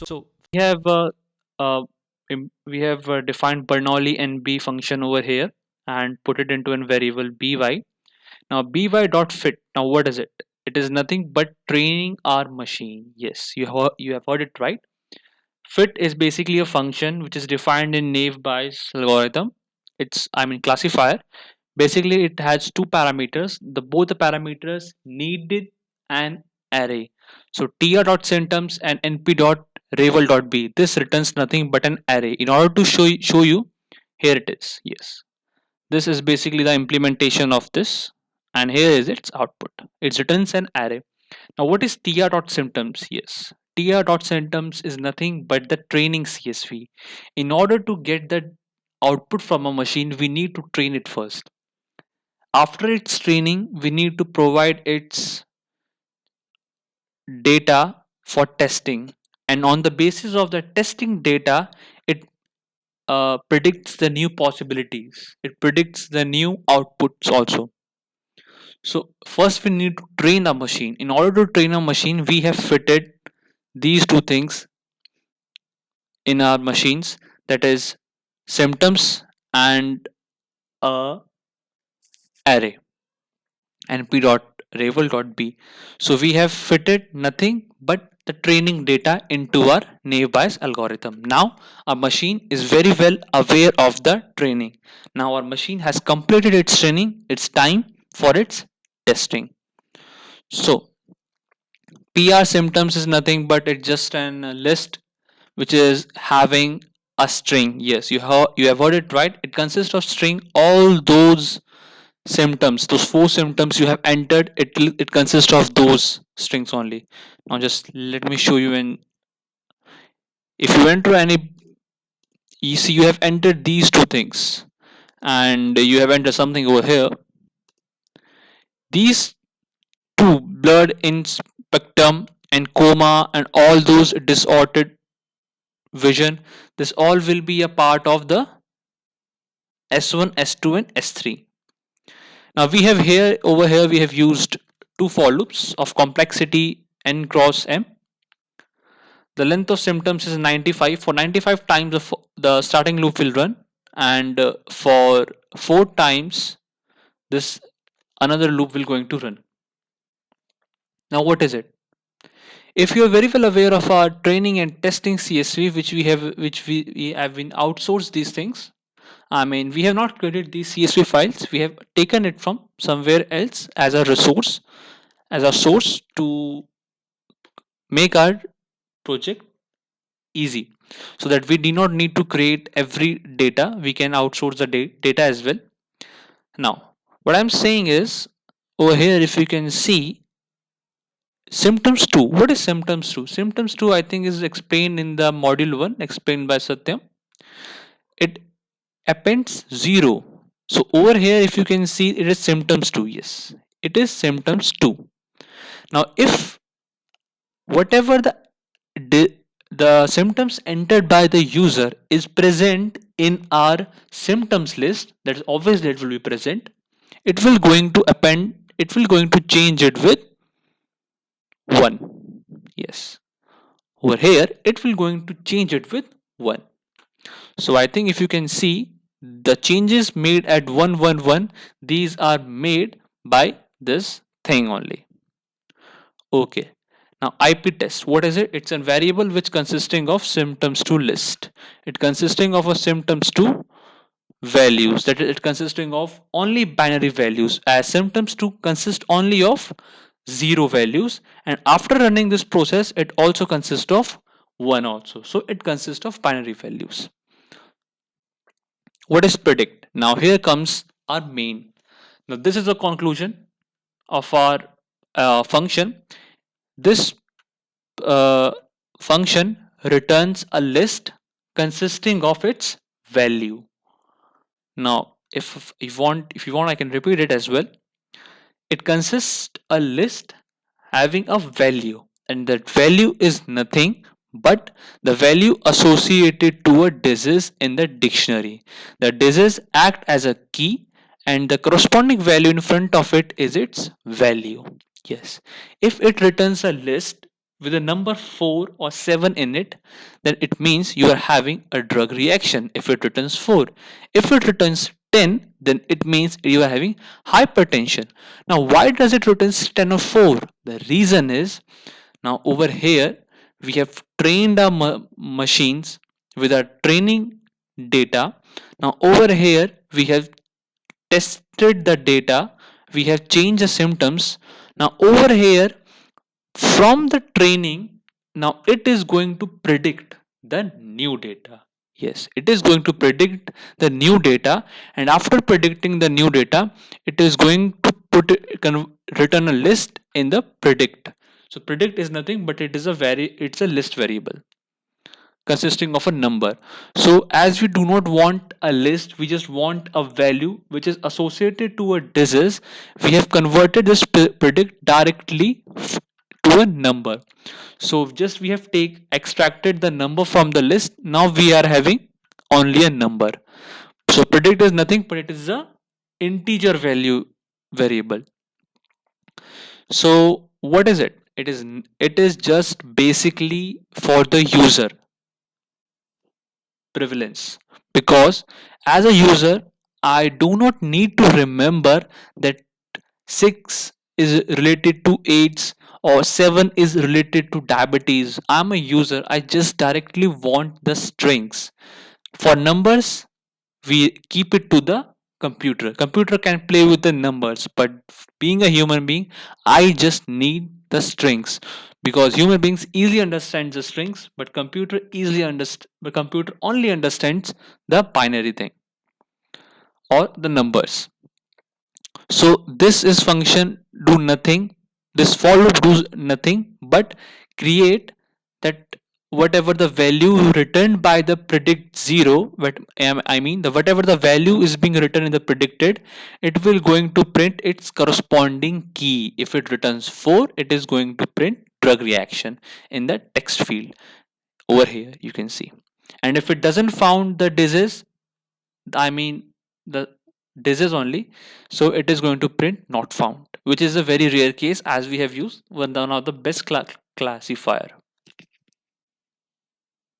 So we have defined Bernoulli NB function over here and put it into a variable by. Now by dot fit. Now what is it? It is nothing but training our machine. Yes, you have heard it right. Fit is basically a function which is defined in Naive Bayes algorithm. It's classifier. Basically, it has two parameters. The both the parameters needed an array. So tr.symptoms and np.ravel.b. This returns nothing but an array. In order to show you, here it is. Yes, this is basically the implementation of this, and here is its output. It returns an array. Now, what is tr.symptoms? Yes, tr.symptoms is nothing but the training CSV. In order to get the output from a machine, we need to train it first. After its training, we need to provide its data for testing, and on the basis of the testing data, it predicts the new possibilities, it predicts the new outputs also. So first we need to train a machine. In order to train a machine, we have fitted these two things in our machines, that is symptoms and a array and p.ravel.b. So we have fitted nothing but the training data into our Naive Bayes algorithm. Now our machine is very well aware of the training. Now our machine has completed its training. It's time for its testing. So PR symptoms is nothing but it's just an list which is having a string. Yes, you have heard it right. It consists of string. All those symptoms, those four symptoms you have entered, it consists of those strings only. Now just let me show you. In if you enter any, you see you have entered these two things, and you have entered something over here. These two, blurred in spectrum and coma and all those disordered vision, this all will be a part of the S1, S2 and S3. Now we have here, over here we have used two for loops of complexity n cross m. The length of symptoms is 95. For 95 times the starting loop will run, and for 4 times this another loop will going to run. Now what is it? If you are very well aware of our training and testing CSV, we have been outsourced these things. We have not created these CSV files. We have taken it from somewhere else as a resource, as a source to make our project easy, so that we do not need to create every data. We can outsource the data as well. Now what I'm saying is, over here if you can see symptoms 2. What is symptoms 2? Symptoms 2, I think, is explained in the module 1, explained by Satyam. It appends 0. So over here if you can see, it is symptoms 2. Yes, it is symptoms 2. Now if whatever the symptoms entered by the user is present in our symptoms list, that is obviously it will be present, it will going to append, it will going to change it with 1. Yes, over here it will going to change it with 1. So I think if you can see, the changes made at 111, these are made by this thing only. Okay. Now IP test, what is it? It's a variable which consisting of symptoms to list. It consisting of a symptoms to values, that is, it consisting of only binary values, as symptoms to consist only of 0 values, and after running this process it also consists of 1 also. So it consists of binary values. What is predict? Now here comes our main. Now this is the conclusion of our function. This uh, function returns a list consisting of its value. Now if you want, I can repeat it as well. It consists a list having a value, and that value is nothing but the value associated to a disease in the dictionary. The disease act as a key, and the corresponding value in front of it is its value. Yes, if it returns a list, with a number 4 or 7 in it, then it means you are having a drug reaction if it returns 4. If it returns 10, then it means you are having hypertension. Now, why does it return 10 or 4? The reason is, now over here we have trained our machines with our training data. Now, over here we have tested the data, we have changed the symptoms. Now, over here from the training, now it is going to predict the new data. Yes, it is going to predict the new data, and after predicting the new data, it is going to return a list in the predict. So predict is nothing but it's a list variable consisting of a number. So as we do not want a list, we just want a value which is associated to a disease. We have converted this predict directly to a number. So just we have extracted the number from the list. Now we are having only a number. So predict is nothing but it is a integer value variable. So what is it? It is just basically for the user prevalence, because as a user I do not need to remember that 6 is related to AIDS or 7 is related to diabetes. I'm a user, I just directly want the strings. For numbers, we keep it to the computer can play with the numbers, but being a human being, I just need the strings, because human beings easily understand the strings, but computer only understands the binary thing or the numbers. So this is function do nothing, this for loop does nothing but create that whatever the value returned by the predict 0, I mean the whatever the value is being written in the predicted, it will going to print its corresponding key. If it returns 4, it is going to print drug reaction in the text field. Over here you can see, and if it doesn't found the disease, I mean the disease only, so it is going to print not found, which is a very rare case, as we have used one of the best classifier.